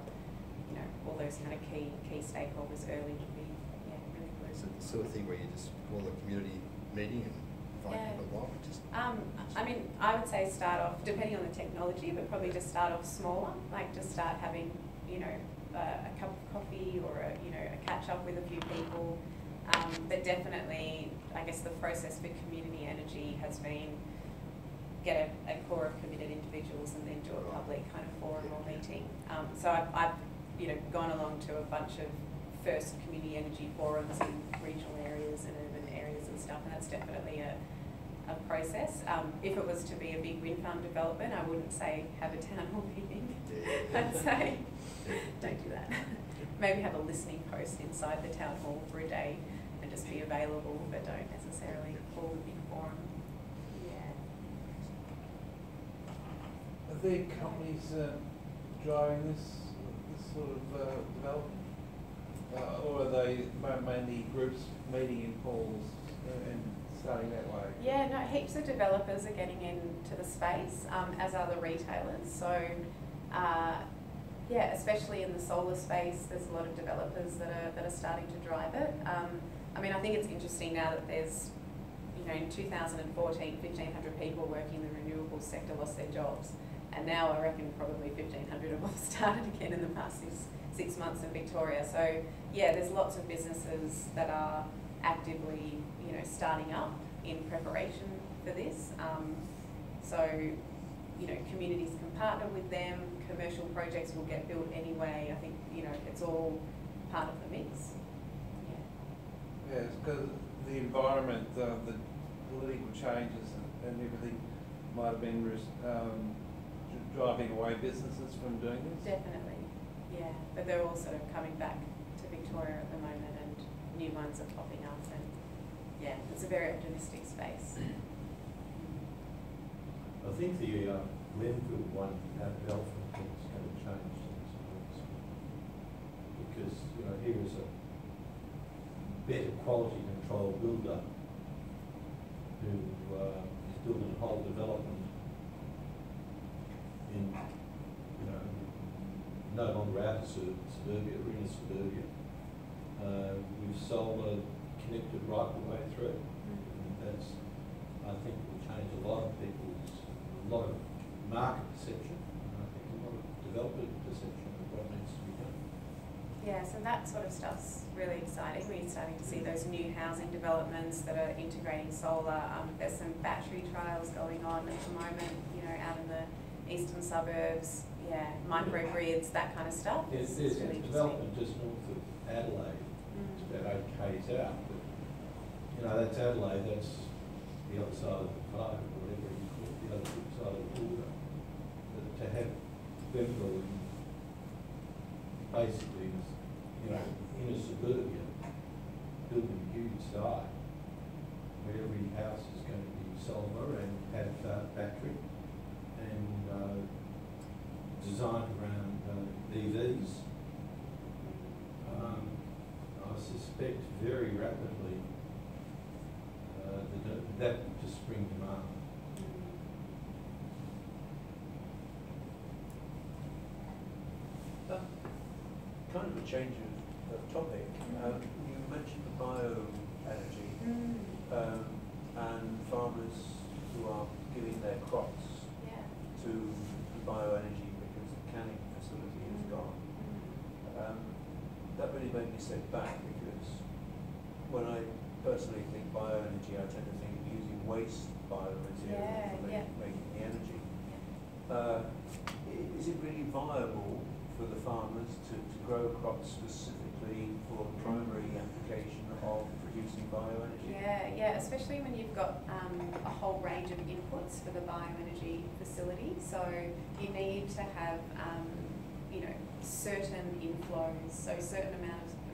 you know, all those kind of key stakeholders early would be really good. Is it the sort of thing where you just call a community meeting and invite people along? I mean, I would say start off, depending on the technology, but probably just start off smaller, like just start having, you know, a cup of coffee or a catch up with a few people. But definitely, I guess the process for community energy has been get a core of committed individuals and then do a public kind of forum or meeting. So I've you know, gone along to a bunch of first community energy forums in regional areas and urban areas and stuff, and that's definitely process. If it was to be a big wind farm development, I wouldn't say have a town hall meeting. I'd say don't do that. Maybe have a listening post inside the town hall for a day and just be available, but don't necessarily call a big forum. Yeah. Are there companies driving this sort of development? Or are they mainly groups meeting in halls and starting that way? Yeah, no, heaps of developers are getting into the space, as are the retailers. So, yeah, especially in the solar space, there's a lot of developers that are starting to drive it. I mean, I think it's interesting now that there's, you know, in 2014, 1,500 people working in the renewables sector lost their jobs. And now I reckon probably 1,500 have all started again in the past six months in Victoria. So yeah, there's lots of businesses that are actively, you know, starting up in preparation for this. So, you know, communities can partner with them, commercial projects will get built anyway. I think, you know, it's all part of the mix. Yeah. Yes, because the environment, the political changes and everything might have been driving away businesses from doing this? Definitely, yeah. But they're all sort of coming back to Victoria at the moment and new ones are popping up and yeah, it's a very optimistic space. I think the Glenville one out of Alpha is going to change things because, you know, here is a better quality control builder who is building a whole development in, you know, no longer out of suburbia, we're in suburbia. We've solar connected right the way through. And that's, I think, will change a lot of market perception, and I think a lot of developer perception of what needs to be done. Yeah, so that sort of stuff's really exciting. We're starting to see those new housing developments that are integrating solar. There's some battery trials going on at the moment, you know, out in the eastern suburbs, yeah, microgrids, that kind of stuff. There's really development just north of Adelaide, it's about 8 k's out, but you know, that's Adelaide, that's the other side of the park, or whatever you call it, the other side of the border. But to have Glenville basically, you know, in a suburbia, building a huge site, where every house is going to be solar and have battery, and designed around EVs. I suspect very rapidly that will just spring demand. Kind of a change of topic. You mentioned the bioenergy and farmers who are giving their crops to bioenergy because the canning facility is gone. That really made me sit back because when I personally think bioenergy, I tend to think of using waste biomaterial for making the energy. Is it really viable for the farmers to grow crops specifically for the primary application of producing bioenergy? Yeah, especially when you've got a whole range of inputs for the bioenergy facility. So you need to have, you know, certain inflows, so certain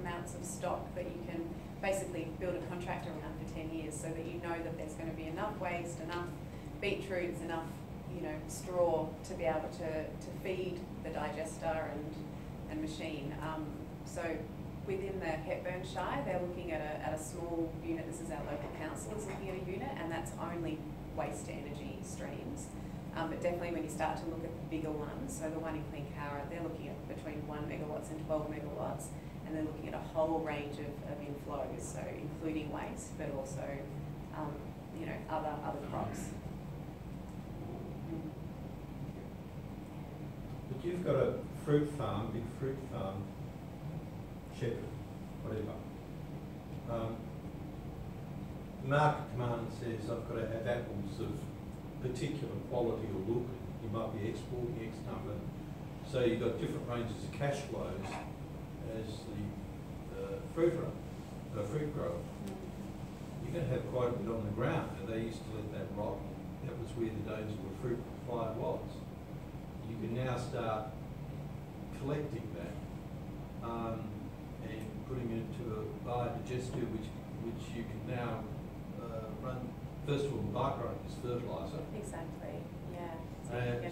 amounts of stock that you can basically build a contract around for 10 years so that you know that there's going to be enough waste, enough beetroots, enough, you know, straw to be able to feed the digester and machine. So within the Hepburn Shire, they're looking at a small unit. This is our local council is looking at a unit, and that's only waste to energy streams. But definitely when you start to look at the bigger ones, so the one in Cleancarra, they're looking at between 1 megawatts and 12 megawatts, and they're looking at a whole range of inflows, so including waste, but also, you know, other crops. But you've got a fruit farm, big fruit farm, Shepherd, whatever. Market demand says I've got to have apples of particular quality or look. You might be exporting X number. So you've got different ranges of cash flows as the fruit grower. you're going to have quite a bit on the ground, and they used to let that rot. That was where the danger of fruit fly was. You can now start collecting that and putting it into a biodigester, which you can now run. First of all, byproduct is fertiliser. Exactly. Yeah.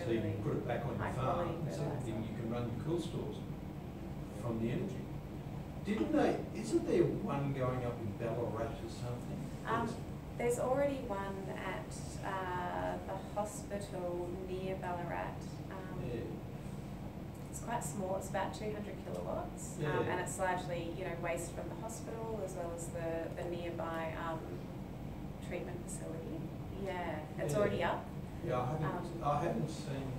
So you can put it back on your farm. Second thing, you can run your cool stores from the energy. Isn't there one going up in Ballarat or something? There's already one at the hospital near Ballarat. Yeah. It's quite small. It's about 200 kilowatts, Yeah. and it's largely waste from the hospital as well as the nearby treatment facility. Yeah, it's already up. Yeah, I haven't seen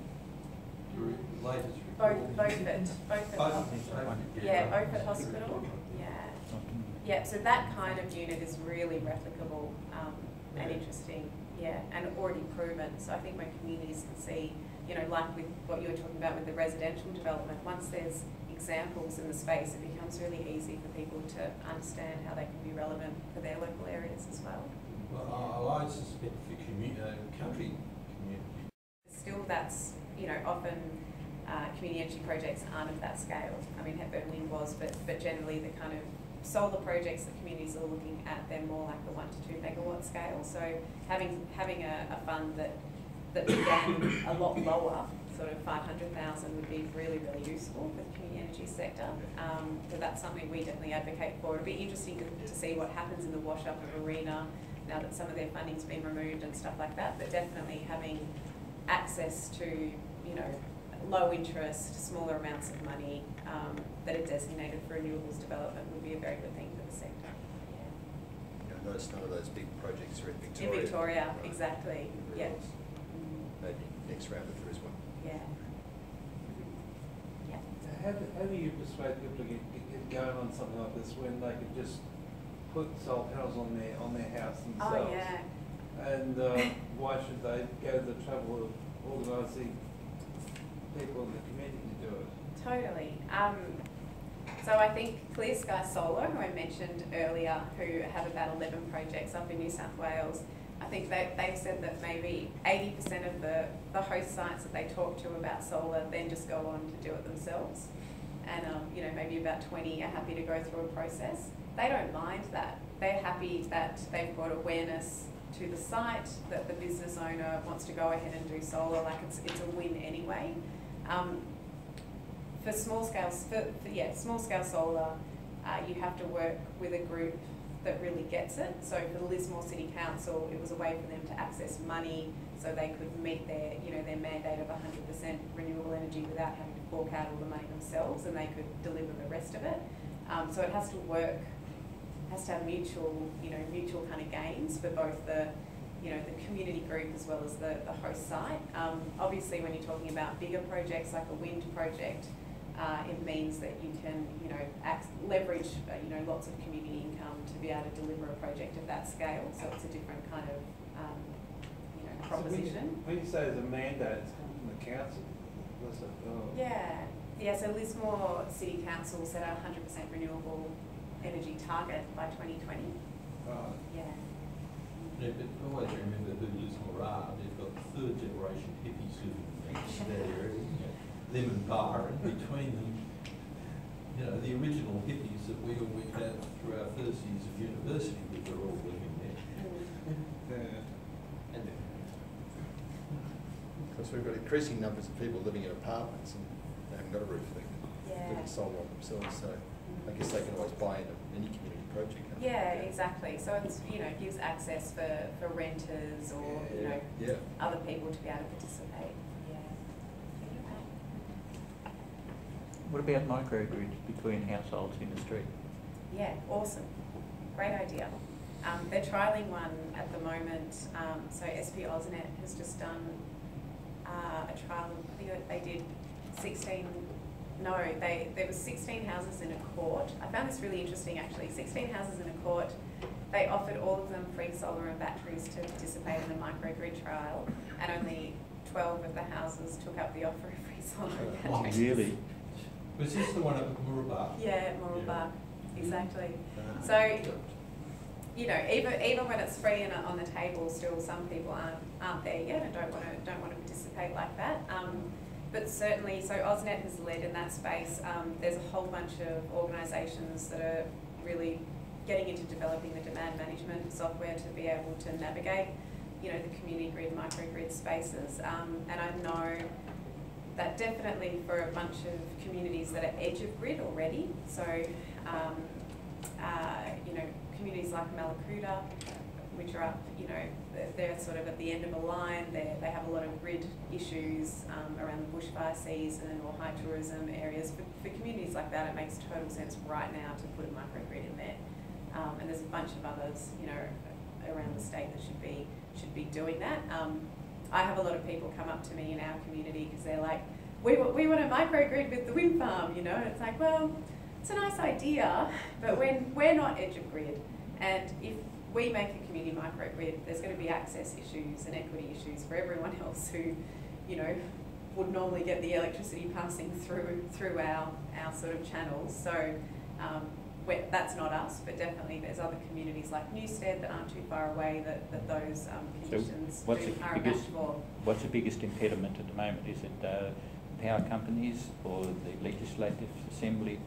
the latest Both report. at Both hospital. at Yeah, both at hospital. Yeah. Yeah, so that kind of unit is really replicable and interesting, yeah, and already proven. So I think when communities can see, like with what you were talking about with the residential development, once there's examples in the space, it becomes really easy for people to understand how they can be relevant for their local areas as well. Well, I suspect for country community. Still, that's, often community energy projects aren't of that scale. I mean, Hepburn Wind was, but generally the kind of solar projects that communities are looking at, they're more like the 1 to 2 megawatt scale. So having a fund that began a lot lower, sort of 500,000, would be really, really useful for the community energy sector. So that's something we definitely advocate for. It'll be interesting to see what happens in the wash-up of ARENA now that some of their funding's been removed and stuff like that. But definitely having access to, low interest, smaller amounts of money that are designated for renewables development would be a very good thing for the sector. Yeah, I noticed none of those big projects are in Victoria. In Victoria, exactly. Yeah. Maybe next round if there is one. Yeah. Yeah. How do you persuade people to get going on something like this when they could just put solar panels on their house themselves? Oh yeah. And why should they go to the trouble of organising people in the community to do it? Totally. So I think Clear Sky Solar, who I mentioned earlier, who have about 11 projects up in New South Wales, I think they've said that maybe 80% of the host sites that they talk to about solar then just go on to do it themselves. And maybe about 20 are happy to go through a process. They don't mind that. They're happy that they've brought awareness to the site, that the business owner wants to go ahead and do solar, like it's a win anyway. For small scale solar, you have to work with a group that really gets it. So for the Lismore City Council, it was a way for them to access money so they could meet their mandate of 100% renewable energy without having to fork out all the money themselves, and they could deliver the rest of it. So it has to work, has to have mutual kind of gains for both the community group as well as the host site. Obviously, when you're talking about bigger projects like a wind project, it means that you can, leverage, lots of community income to be able to deliver a project of that scale. So it's a different kind of, proposition. So when you say there's a mandate, it's coming from the council. Yeah. So Lismore City Council set a 100% renewable energy target by 2020. Right. Yeah. Yeah, but always remember who Lismore are. They've got 3rd generation hippies living in that area. Them and Bar, and between them, the original hippies that we all went out through our first years of university, but they're all living there. And of course, we've got increasing numbers of people living in apartments and they haven't got a roof. They can live in solar on themselves, so I guess they can always buy into any community project. Yeah, exactly. So it's gives access for renters or other people to be able to participate. What about microgrids between households in the street? Yeah, awesome. Great idea. They're trialling one at the moment. So SP AusNet has just done a trial. I think they did 16. No, there was 16 houses in a court. I found this really interesting actually. 16 houses in a court. They offered all of them free solar and batteries to participate in the microgrid trial, and only 12 of the houses took up the offer of free solar and batteries. Oh, really? Was this the one at Mooraba? Yeah, at Mooraba, exactly. So, you know, even when it's free and on the table, still some people aren't there yet and don't want to participate like that. But certainly, so AusNet has led in that space. There's a whole bunch of organisations that are really getting into developing the demand management software to be able to navigate, you know, the community grid, microgrid spaces. And I know that definitely for a bunch of communities that are edge of grid already. So, you know, communities like Malakuta, which are up, you know, they're sort of at the end of a line. They have a lot of grid issues around the bushfire season or high tourism areas. For communities like that, it makes total sense right now to put a microgrid in there. And there's a bunch of others, you know, around the state that should be doing that. I have a lot of people come up to me in our community because they're like, we want a microgrid with the wind farm, you know, and it's like, well, it's a nice idea, but when we're not edge of grid, and if we make a community microgrid, there's going to be access issues and equity issues for everyone else who, you know, would normally get the electricity passing through our sort of channels. So that's not us, but definitely there's other communities like Newstead that aren't too far away that those conditions are a match for. What's the biggest impediment at the moment? Is it power companies or the legislative assembly,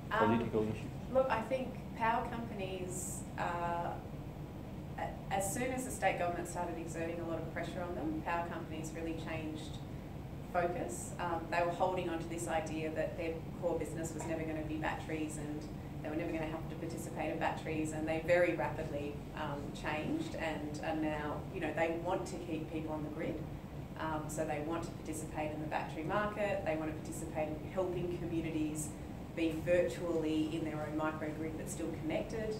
political issues? Look, I think power companies, as soon as the state government started exerting a lot of pressure on them, power companies really changed focus. They were holding on to this idea that their core business was never going to be batteries and they were never going to have to participate in batteries, and they very rapidly changed and are now, you know, they want to keep people on the grid. So they want to participate in the battery market, they want to participate in helping communities be virtually in their own microgrid but still connected.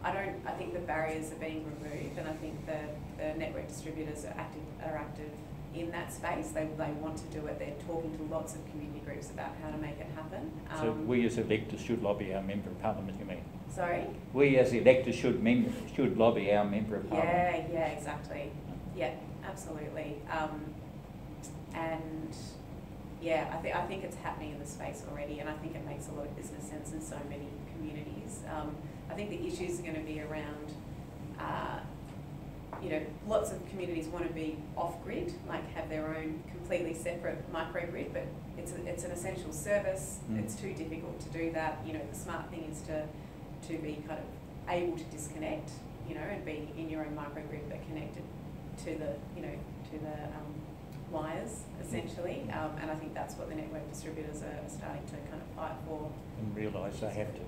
I think the barriers are being removed, and I think the network distributors are active in that space. They want to do it. They're talking to lots of community groups about how to make it happen. So we as electors should lobby our Member of Parliament, you mean? Sorry? We as electors should lobby our Member of Parliament. Yeah, exactly. Yeah, absolutely. And yeah, I think it's happening in the space already, and I think it makes a lot of business sense in so many communities. I think the issues are going to be around, you know, lots of communities want to be off-grid, like have their own completely separate microgrid, but it's an essential service. It's too difficult to do that. You know, the smart thing is to be kind of able to disconnect, you know, and be in your own microgrid but connected to the, you know, to the wires, essentially. And I think that's what the network distributors are starting to kind of fight for. And realise they have to.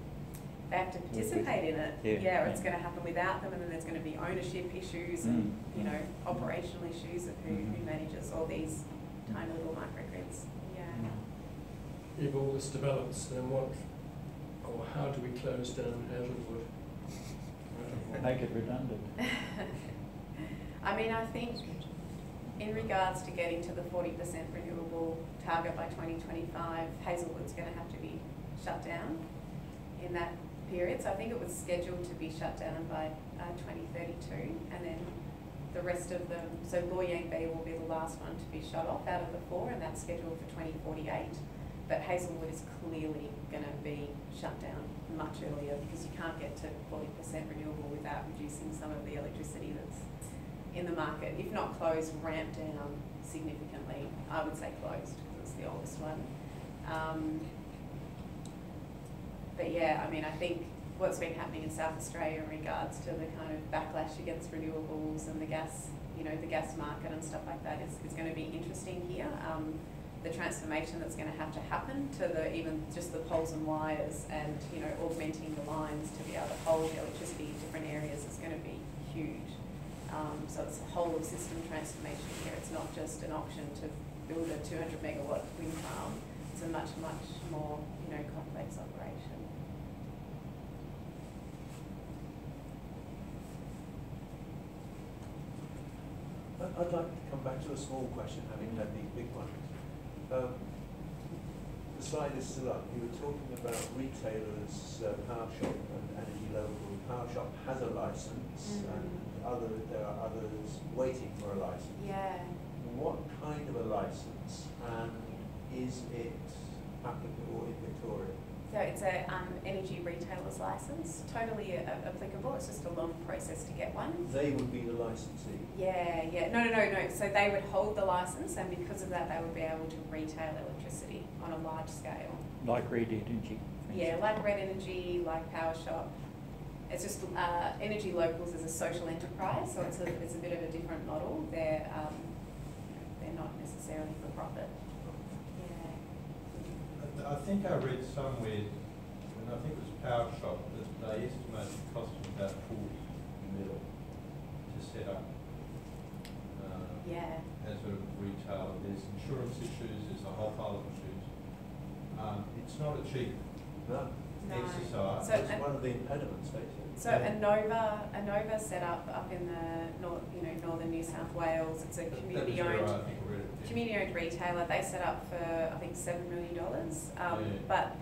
They have to participate in it, or it's going to happen without them, and then there's going to be ownership issues and you know, operational issues of who manages all these tiny little microgrids. Yeah. If all this develops, then what, or how do we close down Hazelwood? Make it redundant. I mean, I think in regards to getting to the 40% renewable target by 2025, Hazelwood's going to have to be shut down in that period. So I think it was scheduled to be shut down by 2032, and then the rest of them, so Loyang Bay will be the last one to be shut off out of the four, and that's scheduled for 2048. But Hazelwood is clearly going to be shut down much earlier, because you can't get to 40% renewable without reducing some of the electricity that's in the market. If not closed, ramped down significantly. I would say closed, because it's the oldest one. But yeah, I mean, I think what's been happening in South Australia in regards to the kind of backlash against renewables and the gas, you know, the gas market and stuff like that is going to be interesting here. The transformation that's going to have to happen to even just the poles and wires, and, you know, augmenting the lines to be able to hold the electricity in different areas is going to be huge. So it's a whole of system transformation here. It's not just an option to build a 200 megawatt wind farm. It's a much, much more, you know, complex operation. I'd like to come back to a small question, having had these big ones. The slide is still up. You were talking about retailers, Power Shop and Energy Local. Power Shop has a license, and there are others waiting for a license. Yeah. What kind of a license, and is it applicable in Victoria? So it's a energy retailer's license, totally applicable. It's just a long process to get one. They would be the licensee. Yeah. No. So they would hold the license, and because of that, they would be able to retail electricity on a large scale. Like Red Energy? Yeah, like Red Energy, like Power Shop. It's just Energy Locals is a social enterprise, so it's a bit of a different model. They're not necessarily for profit. I think I read somewhere, and I think it was Power Shop, that they estimate it cost them about 40 mil to set up as a retailer. There's insurance issues, there's a whole pile of issues. It's not a cheap exercise. So it's one of the impediments, they say. So Anova set up in the northern New South Wales. It's a community-owned retailer. They set up for I think $7 million, but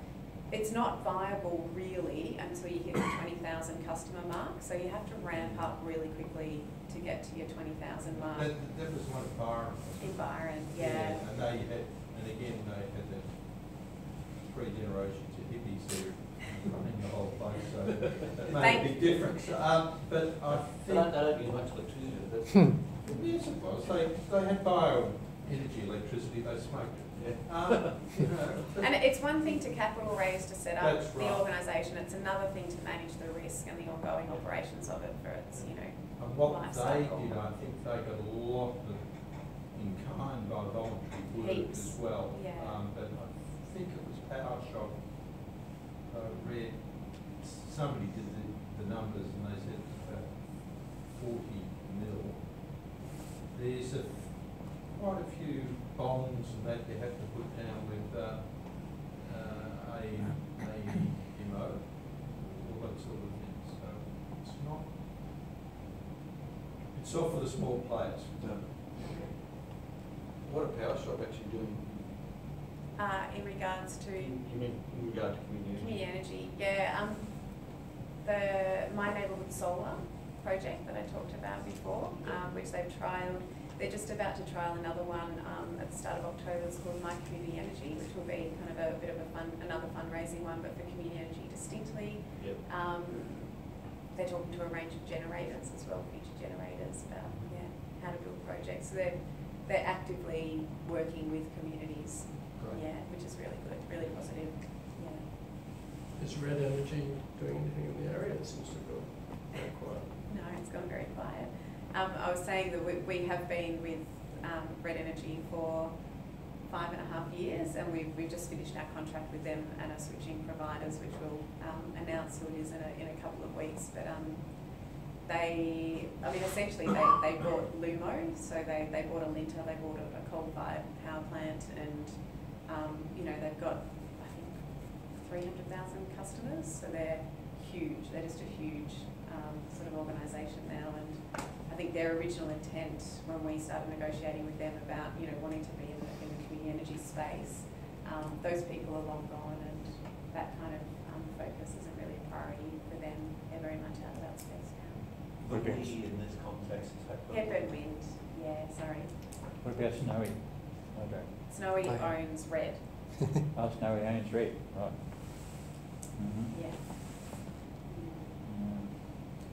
it's not viable really until you hit the 20,000 customer mark. So you have to ramp up really quickly to get to your 20,000 mark. That was one of Byron. In Byron, yeah. And they had, and again they had the 3 generations of hippies there running the whole place, so it made a big difference. But I think they don't use much electricity. Yes, it was. They had bio-energy electricity. They smoked it. And it's one thing to capital raise to set up the right. organisation. It's another thing to manage the risk and the ongoing operations of it for its, and what life they cycle. did, I think they got a lot of in kind by voluntary work as well. Yeah. But I think it was Power Shop. Read somebody did the numbers and they said about 40 mil. There's quite a few bonds and that you have to put down with AEMO, all that sort of thing. So it's not. It's all for the small players. No. What are Power Shop actually doing? In regards to You mean in regard to community energy, My Neighbourhood Solar project that I talked about before, which they've trialled. They're just about to trial another one at the start of October. It's called My Community Energy, which will be kind of a bit of another fundraising one, but for community energy distinctly. Yep. They're talking to a range of generators as well, future generators, about how to build projects. So they're actively working with communities. Right. Which is really good, really positive. Is Red Energy doing anything in the area? It seems to go very quiet. No, it's gone very quiet. I was saying that we have been with Red Energy for 5.5 years, and we've just finished our contract with them and are switching providers, which we'll announce who it is in a couple of weeks. But essentially they bought Lumo, so they bought a linter, they bought a coal-fired power plant, and they've got, I think, 300,000 customers, so they're huge. They're just a huge sort of organisation now, and I think their original intent when we started negotiating with them about wanting to be in the community energy space, those people are long gone, and that kind of focus isn't really a priority for them. They're very much out of that space now. The we in this context is Hepburn Wind, sorry. What about Snowy? Snowy owns Red. Oh, Snowy owns Red, right. Yeah.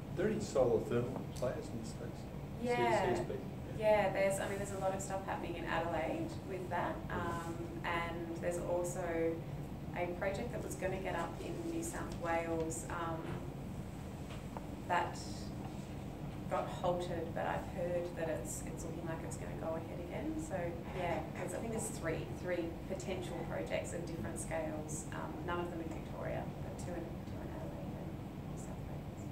Are there any solar thermal players in this space? CSP? Yeah, there's a lot of stuff happening in Adelaide with that, and there's also a project that was going to get up in New South Wales that got halted, but I've heard that it's looking like it's going to go ahead again. So I think there's three potential projects at different scales. None of them in Victoria, but two in Adelaide and New South Wales.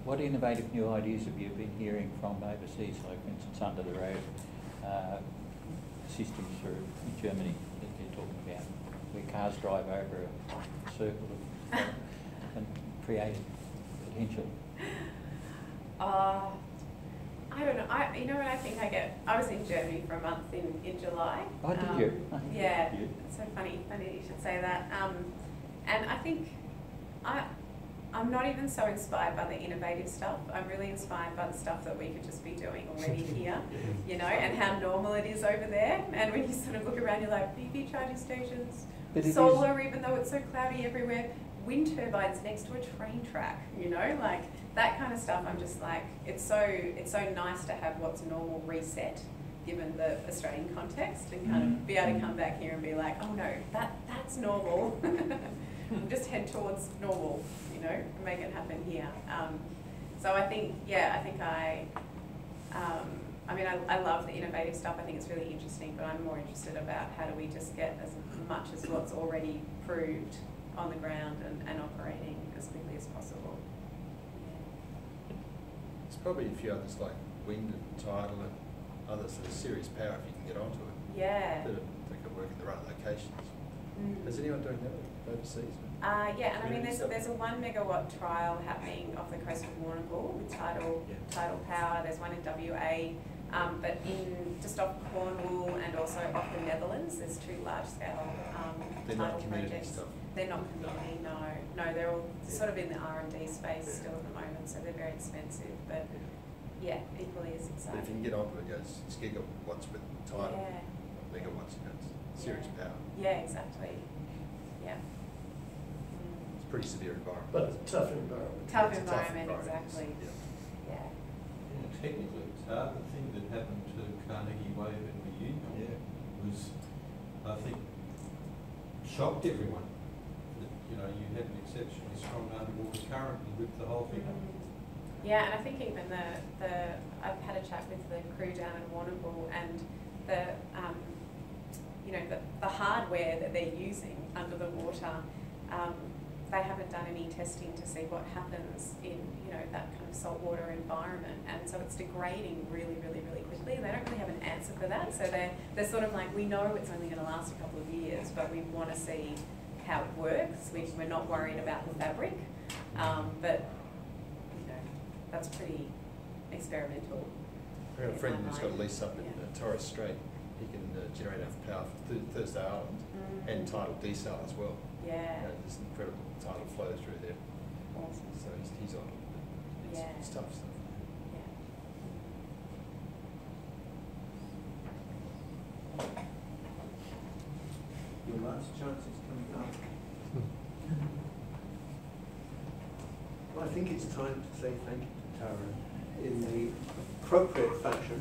What innovative new ideas have you been hearing from overseas, like for instance under the road systems in Germany that they're talking about, where cars drive over a circle and create potential? I don't know. I was in Germany for a month in July. Oh, did you? Yeah. It's so funny that you should say that. And I think I'm not even so inspired by the innovative stuff. I'm really inspired by the stuff that we could just be doing already here, and how normal it is over there. And when you sort of look around, you're like, EV charging stations, But it solar, even though it's so cloudy everywhere, wind turbines next to a train track, you know, like that kind of stuff. I'm just like, it's so nice to have what's normal reset, given the Australian context, and kind of be able to come back here and be like, oh no, that's normal. We'll just head towards normal, you know, and make it happen here. So I think, I love the innovative stuff. I think it's really interesting, but I'm more interested about how do we just get as much as what's already proved on the ground and operating as quickly as possible. There's probably a few others like wind and tidal and others that are serious power if you can get onto it. Yeah. That could work in the right locations. Is anyone doing that overseas? Yeah, and I mean there's a 1 megawatt trial happening off the coast of Warrnambool with tidal power. There's one in WA, but in just off Cornwall and also off the Netherlands, there's 2 large scale tidal projects. Stuff. They're not community, no, they're all sort of in the R&D space still at the moment, so they're very expensive, but yeah, equally as exciting. But if you can get onto it, it's gigawatts with tidal, megawatts, it's serious power. Yeah, exactly. Yeah. It's a pretty severe environment. But it's a tough environment. Tough environment, exactly. Yeah. Technically, it's hard. The thing that happened to Carnegie Wave in Reunion was, I think, shocked everyone. That, you know, you had an exceptionally strong underwater current and ripped the whole thing up. Yeah, and I think even I've had a chat with the crew down in Warrnambool, and the hardware that they're using under the water, they haven't done any testing to see what happens in, that kind of saltwater environment, and so it's degrading really, really, really quickly. They don't really have an answer for that, so they're sort of like, we know it's only going to last a couple of years, but we want to see how it works. We're not worried about the fabric, but that's pretty experimental. I have a friend who's got a lease up in Torres Strait. He can generate enough power for Thursday Island and tidal desal as well. Yeah. There's incredible tidal flow through there. Awesome. So he's on it. It's tough stuff. Your last chance is coming up. Well, I think it's time to say thank you to Taryn in the appropriate fashion.